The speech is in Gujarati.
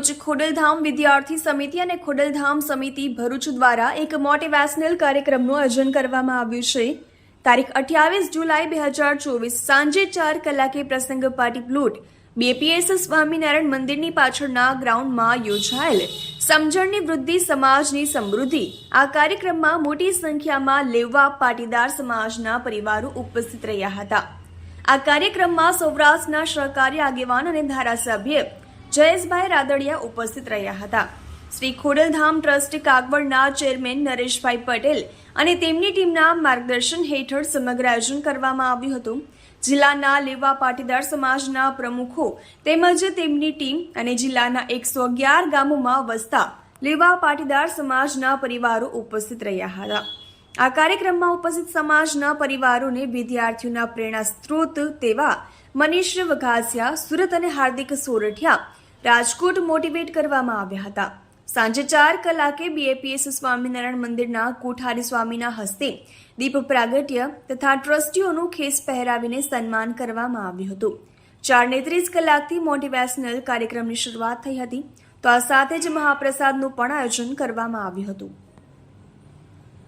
ભરૂચ ખોડલધામ વિદ્યાર્થી સમિતિ અને ખોડલધામ સમિતિ ભરૂચ દ્વારા એક મોટિવેશનલ કાર્યક્રમનું આયોજન કરવામાં આવ્યું છે। તારીખ 28 જુલાઈ 2024 સાંજે 4 કલાકે પ્રસંગ પાર્ટી પ્લોટ BAPS સ્વામિનારાયણ મંદિરની પાછળના ગ્રાઉન્ડમાં યોજાયેલ સમજણની વૃદ્ધિ સમાજની સમૃદ્ધિ આ કાર્યક્રમમાં મોટી સંખ્યામાં લેવા પાટીદાર સમાજના પરિવારો ઉપસ્થિત રહ્યા હતા। આ કાર્યક્રમમાં સૌરાષ્ટ્રના સહકારી આગેવાન અને ધારાસભ્ય જયેશભાઈ રાદડિયા ઉપસ્થિત રહ્યા હતા। શ્રી ખોડલધામ ટ્રસ્ટ કાગવડના ચેરમેન નરેશભાઈ પટેલ અને તેમની ટીમના માર્ગદર્શન હેઠળ સમગ્ર આયોજન કરવામાં આવ્યું હતું। જિલ્લાના લેવા પાટીદાર સમાજના પ્રમુખો તેમજ તેમની ટીમ અને જિલ્લાના 111 ગામોમાં વસતા લેવા પાટીદાર સમાજના પરિવારો ઉપસ્થિત રહ્યા હતા। આ કાર્યક્રમમાં ઉપસ્થિત સમાજના પરિવારોને વિદ્યાર્થીઓના પ્રેરણા સ્ત્રોત તેવા મનીષ વઘાસિયા, સુરત અને હાર્દિક સોરઠિયા રાજકોટ મોટિવેટ કરવામાં આવ્યા હતા। સાંજે 4 કલાકે BAPS સ્વામિનારાયણ મંદિરના કોઠારી સ્વામીના હસ્તે દીપ પ્રાગટ્ય તથા ટ્રસ્ટીઓનું ખેસ પહેરાવીને સન્માન કરવામાં આવ્યું હતું। 4:30 કલાકથી મોટિવેશનલ કાર્યક્રમની શરૂઆત થઈ હતી, તો આ સાથે જ મહાપ્રસાદનું પણ આયોજન કરવામાં આવ્યું હતું।